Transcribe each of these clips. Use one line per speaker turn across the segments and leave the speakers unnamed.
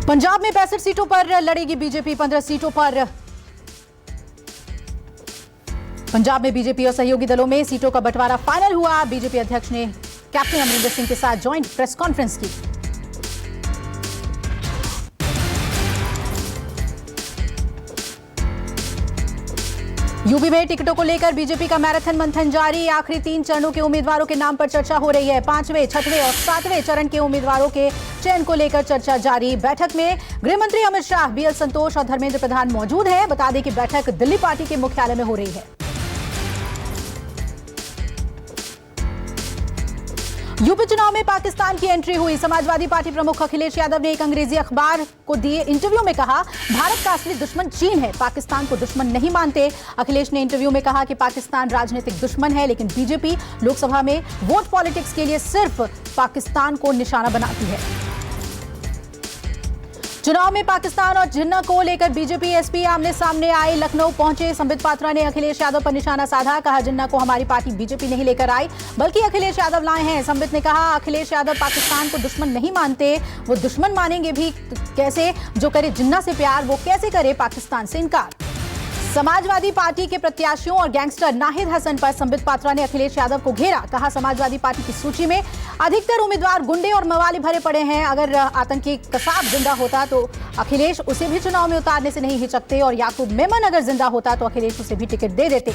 पंजाब में 65 सीटों पर लड़ेगी बीजेपी। 15 सीटों पर पंजाब में बीजेपी और सहयोगी दलों में सीटों का बंटवारा फाइनल हुआ। बीजेपी अध्यक्ष ने कैप्टन अमरिंदर सिंह के साथ ज्वाइंट प्रेस कॉन्फ्रेंस की। यूपी में टिकटों को लेकर बीजेपी का मैराथन मंथन जारी। आखिरी 3 चरणों के उम्मीदवारों के नाम पर चर्चा हो रही है। 5वें, 6वें और 7वें चरण के उम्मीदवारों के चयन को लेकर चर्चा जारी। बैठक में गृह मंत्री अमित शाह, बीएल संतोष और धर्मेंद्र प्रधान मौजूद हैं। बता दें कि बैठक दिल्ली पार्टी के मुख्यालय में हो रही है। यूपी चुनाव में पाकिस्तान की एंट्री हुई। समाजवादी पार्टी प्रमुख अखिलेश यादव ने एक अंग्रेजी अखबार को दिए इंटरव्यू में कहा, भारत का असली दुश्मन चीन है, पाकिस्तान को दुश्मन नहीं मानते। अखिलेश ने इंटरव्यू में कहा कि पाकिस्तान राजनीतिक दुश्मन है, लेकिन बीजेपी लोकसभा में वोट पॉलिटिक्स के लिए सिर्फ पाकिस्तान को निशाना बनाती है। चुनाव में पाकिस्तान और जिन्ना को लेकर बीजेपी एसपी आमने सामने आए। लखनऊ पहुंचे संबित पात्रा ने अखिलेश यादव पर निशाना साधा। कहा, जिन्ना को हमारी पार्टी बीजेपी नहीं लेकर आई, बल्कि अखिलेश यादव लाए हैं। संबित ने कहा, अखिलेश यादव पाकिस्तान को दुश्मन नहीं मानते, वो दुश्मन मानेंगे भी कैसे? जो करे जिन्ना से प्यार, वो कैसे करे पाकिस्तान से इनकार? समाजवादी पार्टी के प्रत्याशियों और गैंगस्टर नाहिद हसन पर संबित पात्रा ने अखिलेश यादव को घेरा। कहा, समाजवादी पार्टी की सूची में अधिकतर उम्मीदवार गुंडे और मवाली भरे पड़े हैं। अगर आतंकी कसाब जिंदा होता तो अखिलेश उसे भी चुनाव में उतारने से नहीं हिचकते, और याकूब मेमन अगर जिंदा होता तो अखिलेश उसे भी टिकट दे देते।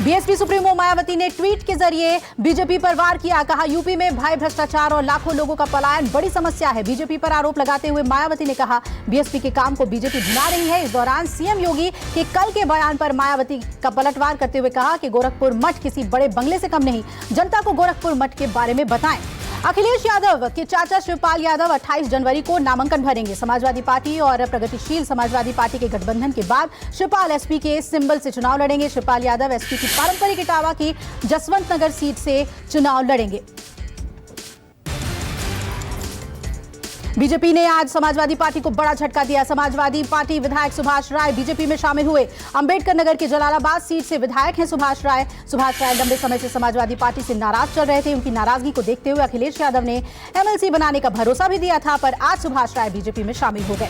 बीएसपी सुप्रीमो मायावती ने ट्वीट के जरिए बीजेपी पर वार किया। कहा, यूपी में भाई भ्रष्टाचार और लाखों लोगों का पलायन बड़ी समस्या है। बीजेपी पर आरोप लगाते हुए मायावती ने कहा, बीएसपी के काम को बीजेपी भुला रही है। इस दौरान सीएम योगी के कल के बयान पर मायावती का पलटवार करते हुए कहा कि गोरखपुर मठ किसी बड़े बंगले से कम नहीं, जनता को गोरखपुर मठ के बारे में बताएं। अखिलेश यादव के चाचा शिवपाल यादव 28 जनवरी को नामांकन भरेंगे। समाजवादी पार्टी और प्रगतिशील समाजवादी पार्टी के गठबंधन के बाद शिवपाल एसपी के सिंबल से चुनाव लड़ेंगे। शिवपाल यादव एसपी की पारंपरिक इटावा की जसवंत नगर सीट से चुनाव लड़ेंगे। बीजेपी ने आज समाजवादी पार्टी को बड़ा झटका दिया। समाजवादी पार्टी विधायक सुभाष राय बीजेपी में शामिल हुए। अंबेडकर नगर के जलालाबाद सीट से विधायक हैं सुभाष राय। सुभाष राय लंबे समय से समाजवादी पार्टी से नाराज चल रहे थे। उनकी नाराजगी को देखते हुए अखिलेश यादव ने एमएलसी बनाने का भरोसा भी दिया था, पर आज सुभाष राय बीजेपी में शामिल हो गए।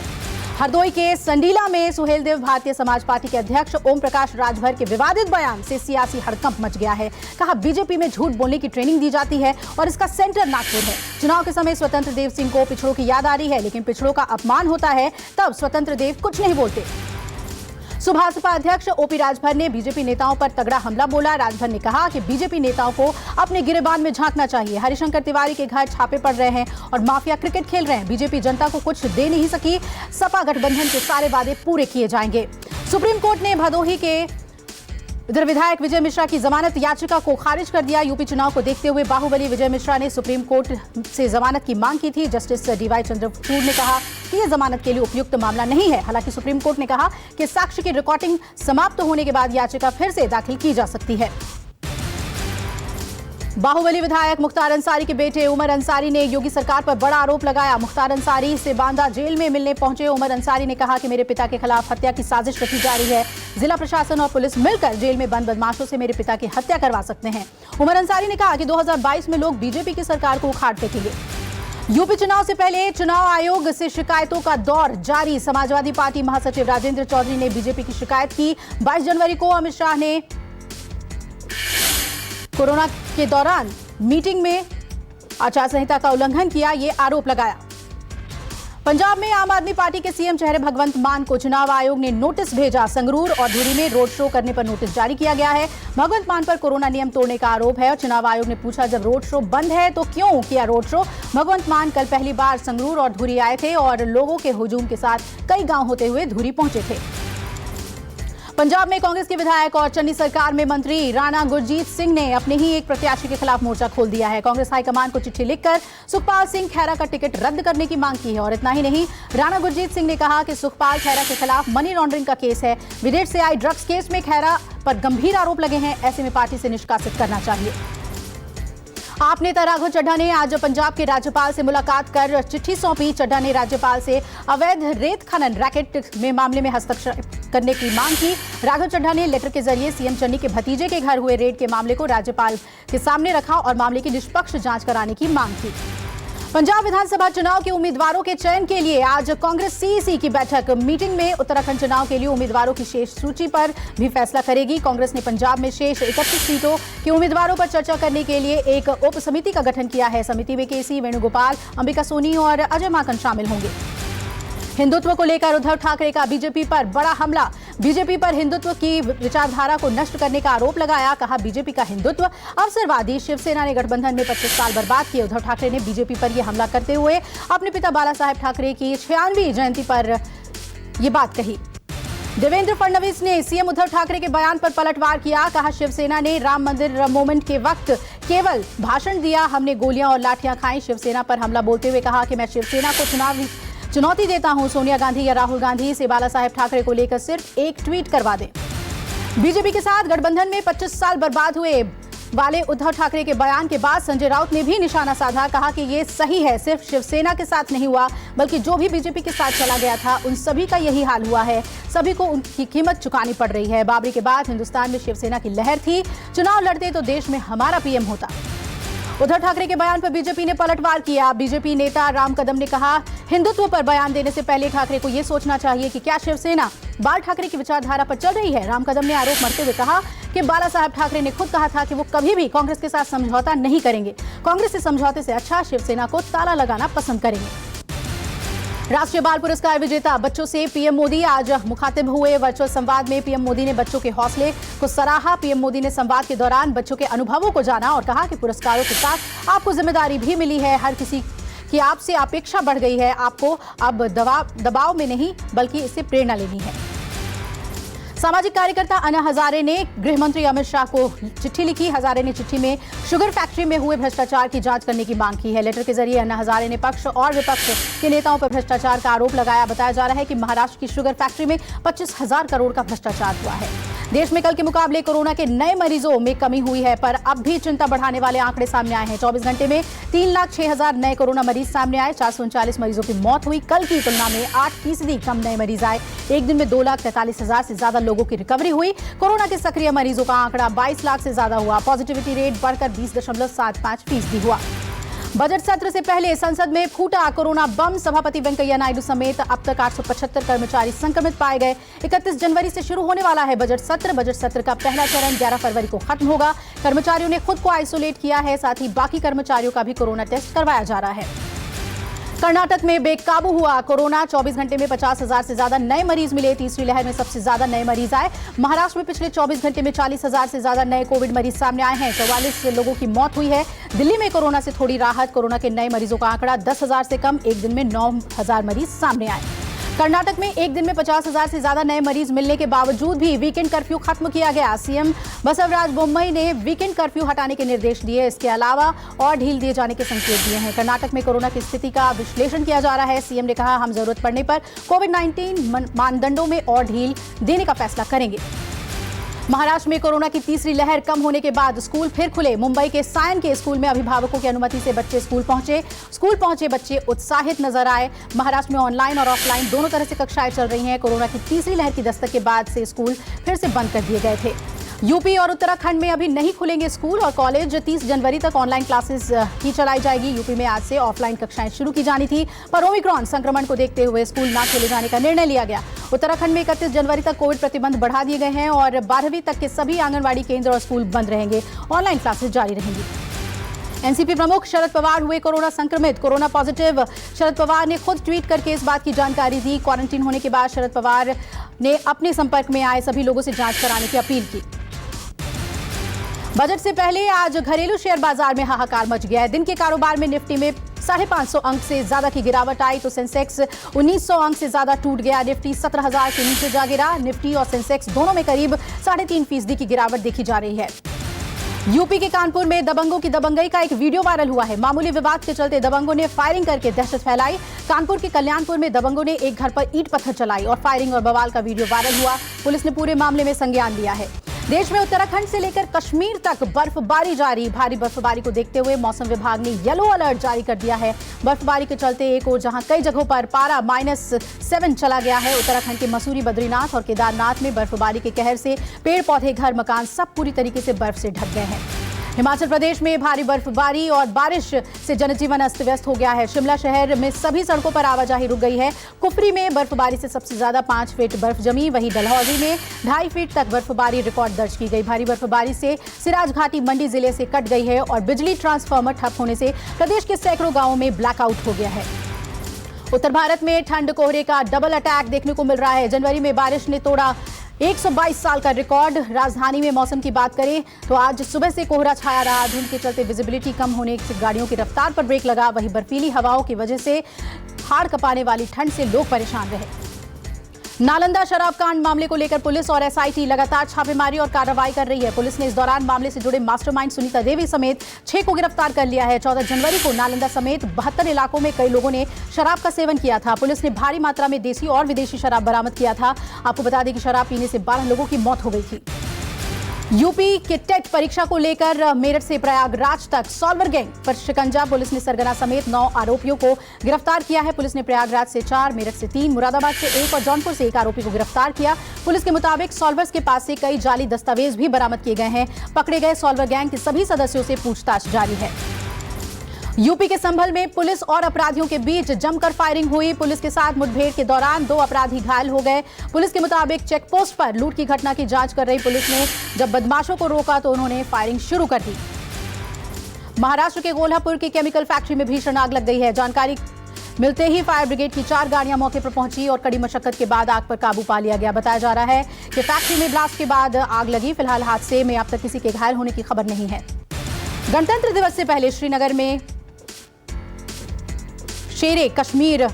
हरदोई के संडीला में सुहेलदेव भारतीय समाज पार्टी के अध्यक्ष ओम प्रकाश राजभर के विवादित बयान से सियासी हड़कंप मच गया है। कहा, बीजेपी में झूठ बोलने की ट्रेनिंग दी जाती है और इसका सेंटर नागपुर है। चुनाव के समय स्वतंत्र देव सिंह को पिछड़ों की याद आ रही है, लेकिन पिछड़ों का अपमान होता है तब स्वतंत्र देव कुछ नहीं बोलते। सुभाषपा अध्यक्ष ओपी राजभर ने बीजेपी नेताओं पर तगड़ा हमला बोला। राजभर ने कहा कि बीजेपी नेताओं को अपने गिरेबान में झांकना चाहिए। हरिशंकर तिवारी के घर छापे पड़ रहे हैं और माफिया क्रिकेट खेल रहे हैं। बीजेपी जनता को कुछ दे नहीं सकी। सपा गठबंधन के सारे वादे पूरे किए जाएंगे। सुप्रीम कोर्ट ने भदोही के इधर विधायक विजय मिश्रा की जमानत याचिका को खारिज कर दिया। यूपी चुनाव को देखते हुए बाहुबली विजय मिश्रा ने सुप्रीम कोर्ट से जमानत की मांग की थी। जस्टिस डीवाई चंद्रचूड़ ने कहा कि यह जमानत के लिए उपयुक्त मामला नहीं है। हालांकि सुप्रीम कोर्ट ने कहा कि साक्ष्य की रिकॉर्डिंग समाप्त होने के बाद याचिका फिर से दाखिल की जा सकती है। बाहुबली विधायक मुख्तार अंसारी के बेटे उमर अंसारी ने योगी सरकार पर बड़ा आरोप लगाया। मुख्तार अंसारी से बांदा जेल में मिलने पहुंचे उमर अंसारी ने कहा कि मेरे पिता के खिलाफ हत्या की साजिश रची जा रही है। जिला प्रशासन और पुलिस मिलकर जेल में बंद बदमाशों से मेरे पिता की हत्या करवा सकते हैं। उमर अंसारी ने कहा कि 2022 में लोग बीजेपी की सरकार को उखाड़ फेंकेंगे। यूपी चुनाव से पहले चुनाव आयोग से शिकायतों का दौर जारी। समाजवादी पार्टी महासचिव राजेंद्र चौधरी ने बीजेपी की शिकायत की। 22 जनवरी को अमित शाह ने कोरोना के दौरान मीटिंग में आचार संहिता का उल्लंघन किया, ये आरोप लगाया। पंजाब में आम आदमी पार्टी के सीएम चेहरे भगवंत मान को चुनाव आयोग ने नोटिस भेजा। संगरूर और धुरी में रोड शो करने पर नोटिस जारी किया गया है। भगवंत मान पर कोरोना नियम तोड़ने का आरोप है और चुनाव आयोग ने पूछा, जब रोड शो बंद है तो क्यों किया रोड शो? भगवंत मान कल पहली बार संगरूर और धुरी आए थे और लोगों के हुजूम के साथ कई गांव होते हुए धुरी पहुंचे थे। पंजाब में कांग्रेस के विधायक और चन्नी सरकार में मंत्री राणा गुरजीत सिंह ने अपने ही एक प्रत्याशी के खिलाफ मोर्चा खोल दिया है। कांग्रेस हाईकमान को चिट्ठी लिखकर सुखपाल सिंह खैरा का टिकट रद्द करने की मांग की है। और इतना ही नहीं, राणा गुरजीत सिंह ने कहा कि सुखपाल खैरा के खिलाफ मनी लॉन्ड्रिंग का केस है। विदेश से आई ड्रग्स केस में खैरा पर गंभीर आरोप लगे हैं। ऐसे में पार्टी से निष्कासित करना चाहिए। आप नेता राघव चड्ढा ने आज पंजाब के राज्यपाल से मुलाकात कर चिट्ठी सौंपी। चड्ढा ने राज्यपाल से अवैध रेत खनन रैकेट में मामले में हस्तक्षेप करने की मांग की। राघव चड्ढा ने लेटर के जरिए सीएम चन्नी के भतीजे के घर हुए रेड के मामले को राज्यपाल के सामने रखा और मामले की निष्पक्ष जांच कराने की मांग की। पंजाब विधानसभा चुनाव के उम्मीदवारों के चयन के लिए आज कांग्रेस सीईसी की बैठक। मीटिंग में उत्तराखंड चुनाव के लिए उम्मीदवारों की शेष सूची पर भी फैसला करेगी। कांग्रेस ने पंजाब में शेष 31 सीटों के उम्मीदवारों पर चर्चा करने के लिए एक उप समिति का गठन किया है। समिति में केसी वेणुगोपाल, अंबिका सोनी और अजय माकन शामिल होंगे। हिंदुत्व को लेकर उद्धव ठाकरे का बीजेपी पर बड़ा हमला। बीजेपी पर हिंदुत्व की विचारधारा को नष्ट करने का आरोप लगाया। कहा, बीजेपी का हिंदुत्व अवसरवादी। शिवसेना ने गठबंधन में 25 साल बर्बाद किए। उद्धव ठाकरे ने बीजेपी पर यह हमला करते हुए अपने पिता बाला साहेब ठाकरे की 96वीं जयंती पर यह बात कही। देवेंद्र फडणवीस ने सीएम उद्धव ठाकरे के बयान पर पलटवार किया। कहा, शिवसेना ने राम मंदिर मूवमेंट के वक्त केवल भाषण दिया, हमने गोलियां और लाठियां खाई। शिवसेना पर हमला बोलते हुए कहा कि मैं शिवसेना को चुनौती देता हूं, सोनिया गांधी या राहुल गांधी से बाला साहेब ठाकरे को लेकर सिर्फ एक ट्वीट करवा दें। बीजेपी के साथ गठबंधन में 25 साल बर्बाद हुए वाले उद्धव ठाकरे के बयान के बाद संजय राउत ने भी निशाना साधा। कहा कि ये सही है, सिर्फ शिवसेना के साथ नहीं हुआ बल्कि जो भी बीजेपी के साथ चला गया था उन सभी का यही हाल हुआ है। सभी को उनकी कीमत चुकानी पड़ रही है। बाबरी के बाद हिंदुस्तान में शिवसेना की लहर थी, चुनाव लड़ते तो देश में हमारा पीएम होता। उद्धव ठाकरे के बयान पर बीजेपी ने पलटवार किया। बीजेपी नेता राम कदम ने कहा, हिंदुत्व पर बयान देने से पहले ठाकरे को यह सोचना चाहिए कि क्या शिवसेना बाल ठाकरे की विचारधारा पर चल रही है। राम कदम ने आरोप मरते हुए कहा कि बाला साहब ठाकरे ने खुद कहा था कि वो कभी भी कांग्रेस के साथ समझौता नहीं करेंगे। कांग्रेस से समझौते से अच्छा शिवसेना को ताला लगाना पसंद करेंगे। राष्ट्रीय बाल पुरस्कार विजेता बच्चों से पीएम मोदी आज मुखातिब हुए। वर्चुअल संवाद में पीएम मोदी ने बच्चों के हौसले को सराहा। पीएम मोदी ने संवाद के दौरान बच्चों के अनुभवों को जाना और कहा कि पुरस्कारों के साथ आपको जिम्मेदारी भी मिली है। हर किसी की आपसे अपेक्षा बढ़ गई है। आपको अब दबाव में नहीं बल्कि इससे प्रेरणा लेनी है। सामाजिक कार्यकर्ता अन्ना हजारे ने गृह मंत्री अमित शाह को चिट्ठी लिखी। हजारे ने चिट्ठी में शुगर फैक्ट्री में हुए भ्रष्टाचार की जांच करने की मांग की है। लेटर के जरिए अन्ना हजारे ने पक्ष और विपक्ष के नेताओं पर भ्रष्टाचार का आरोप लगाया। बताया जा रहा है कि महाराष्ट्र की शुगर फैक्ट्री में 25,000 करोड़ का भ्रष्टाचार हुआ है। देश में कल के मुकाबले कोरोना के नए मरीजों में कमी हुई है, पर अब भी चिंता बढ़ाने वाले आंकड़े सामने आए हैं। 24 घंटे में 3,06,000 नए कोरोना मरीज सामने आए। 439 मरीजों की मौत हुई। कल की तुलना में 8% कम नए मरीज आए। एक दिन में 2,43,000 से ज्यादा लोगों की रिकवरी हुई। कोरोना के सक्रिय मरीजों का आंकड़ा 22 लाख से ज्यादा हुआ। पॉजिटिविटी रेट बढ़कर 20.75% हुआ। बजट सत्र से पहले संसद में फूटा कोरोना बम। सभापति वेंकैया नायडू समेत अब तक 875 कर्मचारी संक्रमित पाए गए। 31 जनवरी से शुरू होने वाला है बजट सत्र। बजट सत्र का पहला चरण 11 फरवरी को खत्म होगा। कर्मचारियों ने खुद को आइसोलेट किया है, साथ ही बाकी कर्मचारियों का भी कोरोना टेस्ट करवाया जा रहा है। कर्नाटक में बेकाबू हुआ कोरोना। 24 घंटे में 50,000 से ज्यादा नए मरीज मिले। तीसरी लहर में सबसे ज्यादा नए मरीज आए। महाराष्ट्र में पिछले 24 घंटे में 40,000 से ज्यादा नए कोविड मरीज सामने आए हैं। 44 लोगों की मौत हुई है। दिल्ली में कोरोना से थोड़ी राहत। कोरोना के नए मरीजों का आंकड़ा 10,000 से कम। एक दिन में 9,000 मरीज सामने आए। कर्नाटक में एक दिन में 50,000 से ज्यादा नए मरीज मिलने के बावजूद भी वीकेंड कर्फ्यू खत्म किया गया। सीएम बसवराज बोम्मई ने वीकेंड कर्फ्यू हटाने के निर्देश दिए। इसके अलावा और ढील दिए जाने के संकेत दिए हैं। कर्नाटक में कोरोना की स्थिति का विश्लेषण किया जा रहा है। सीएम ने कहा, हम जरूरत पड़ने पर कोविड-19 मानदंडों में और ढील देने का फैसला करेंगे। महाराष्ट्र में कोरोना की तीसरी लहर कम होने के बाद स्कूल फिर खुले। मुंबई के सायन के स्कूल में अभिभावकों की अनुमति से बच्चे स्कूल पहुंचे बच्चे उत्साहित नजर आए। महाराष्ट्र में ऑनलाइन और ऑफलाइन दोनों तरह से कक्षाएं चल रही हैं। कोरोना की तीसरी लहर की दस्तक के बाद से स्कूल फिर से बंद कर दिए गए थे। यूपी और उत्तराखंड में अभी नहीं खुलेंगे स्कूल और कॉलेज। 30 जनवरी तक ऑनलाइन क्लासेस ही चलाई जाएगी। यूपी में आज से ऑफलाइन कक्षाएं शुरू की जानी थी, पर ओमिक्रॉन संक्रमण को देखते हुए स्कूल न खोले जाने का निर्णय लिया गया। उत्तराखंड में 31 जनवरी तक कोविड प्रतिबंध बढ़ा दिए गए हैं और 12वीं तक के सभी आंगनबाड़ी केंद्र और स्कूल बंद रहेंगे। ऑनलाइन क्लासेस जारी रहेंगी। एनसीपी प्रमुख शरद पवार हुए कोरोना संक्रमित। कोरोना पॉजिटिव शरद पवार ने खुद ट्वीट करके इस बात की जानकारी दी। क्वारंटीन होने के बाद शरद पवार ने अपने संपर्क में आए सभी लोगों से जांच कराने की अपील की। बजट से पहले आज घरेलू शेयर बाजार में हाहाकार मच गया है। दिन के कारोबार में निफ्टी में 550 अंक से ज्यादा की गिरावट आई तो सेंसेक्स 1900 अंक से ज्यादा टूट गया। निफ्टी 17,000 के नीचे जा गिरा। निफ्टी और सेंसेक्स दोनों में करीब 3.5% की गिरावट देखी जा रही है। यूपी के कानपुर में दबंगों की दबंगई का एक वीडियो वायरल हुआ है। मामूली विवाद के चलते दबंगों ने फायरिंग करके दहशत फैलाई। कानपुर के कल्याणपुर में दबंगों ने एक घर पर ईंट पत्थर चलाई और फायरिंग और बवाल का वीडियो वायरल हुआ। पुलिस ने पूरे मामले में संज्ञान लिया है। देश में उत्तराखंड से लेकर कश्मीर तक बर्फबारी जारी। भारी बर्फबारी को देखते हुए मौसम विभाग ने येलो अलर्ट जारी कर दिया है। बर्फबारी के चलते एक और जहां कई जगहों पर पारा -7 चला गया है। उत्तराखंड के मसूरी, बद्रीनाथ और केदारनाथ में बर्फबारी के कहर से पेड़ पौधे, घर, मकान सब पूरी तरीके से बर्फ से ढक गए हैं। हिमाचल प्रदेश में भारी बर्फबारी और बारिश से जनजीवन अस्त व्यस्त हो गया है। शिमला शहर में सभी सड़कों पर आवाजाही रुक गई है। कुफरी में बर्फबारी से सबसे ज्यादा 5 फीट बर्फ जमी, वहीं डलहौजी में 2.5 फीट तक बर्फबारी रिकॉर्ड दर्ज की गई। भारी बर्फबारी से सिराज घाटी मंडी जिले से कट गई है और बिजली ट्रांसफार्मर ठप होने से प्रदेश के सैकड़ों गांवों में ब्लैकआउट हो गया है। उत्तर भारत में ठंड कोहरे का डबल अटैक देखने को मिल रहा है। जनवरी में बारिश ने तोड़ा 122 साल का रिकॉर्ड। राजधानी में मौसम की बात करें तो आज सुबह से कोहरा छाया रहा। धुंध के चलते विजिबिलिटी कम होने से गाड़ियों की रफ्तार पर ब्रेक लगा। वहीं बर्फीली हवाओं की वजह से हाड़ कपाने वाली ठंड से लोग परेशान रहे। नालंदा शराब कांड मामले को लेकर पुलिस और एसआईटी लगातार छापेमारी और कार्रवाई कर रही है। पुलिस ने इस दौरान मामले से जुड़े मास्टरमाइंड सुनीता देवी समेत 6 को गिरफ्तार कर लिया है। 14 जनवरी को नालंदा समेत 72 इलाकों में कई लोगों ने शराब का सेवन किया था। पुलिस ने भारी मात्रा में देसी और विदेशी शराब बरामद किया था। आपको बता दें कि शराब पीने से 12 लोगों की मौत हो गई थी। यूपी के टेट परीक्षा को लेकर मेरठ से प्रयागराज तक सॉल्वर गैंग पर शिकंजा। पुलिस ने सरगना समेत 9 आरोपियों को गिरफ्तार किया है। पुलिस ने प्रयागराज से 4, मेरठ से 3, मुरादाबाद से 1 और जौनपुर से 1 आरोपी को गिरफ्तार किया। पुलिस के मुताबिक सॉल्वर्स के पास से कई जाली दस्तावेज भी बरामद किए गए हैं। पकड़े गए सॉल्वर गैंग के सभी सदस्यों से पूछताछ जारी है। यूपी के संभल में पुलिस और अपराधियों के बीच जमकर फायरिंग हुई। पुलिस के साथ मुठभेड़ के दौरान 2 अपराधी घायल हो गए। पुलिस के मुताबिक चेकपोस्ट पर लूट की घटना की जांच कर रही पुलिस ने जब बदमाशों को रोका तो उन्होंने फायरिंग शुरू कर दी। महाराष्ट्र के कोल्हापुर की केमिकल फैक्ट्री में भीषण आग लग गई है। जानकारी मिलते ही फायर ब्रिगेड की 4 गाड़ियां मौके पर पहुंची और कड़ी मशक्कत के बाद आग पर काबू पा लिया गया। बताया जा रहा है कि फैक्ट्री में ब्लास्ट के बाद आग लगी। फिलहाल हादसे में अब तक किसी के घायल होने की खबर नहीं है। गणतंत्र दिवस से पहले श्रीनगर में शेरे कश्मीर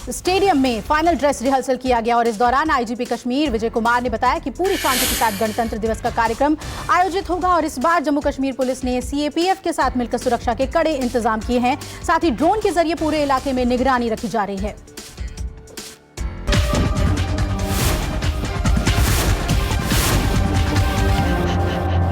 स्टेडियम में फाइनल ड्रेस रिहर्सल किया गया और इस दौरान आईजीपी कश्मीर विजय कुमार ने बताया कि पूरी शांति के साथ गणतंत्र दिवस का कार्यक्रम आयोजित होगा और इस बार जम्मू कश्मीर पुलिस ने सीएपीएफ के साथ मिलकर सुरक्षा के कड़े इंतजाम किए हैं। साथ ही ड्रोन के जरिए पूरे इलाके में निगरानी रखी जा रही है।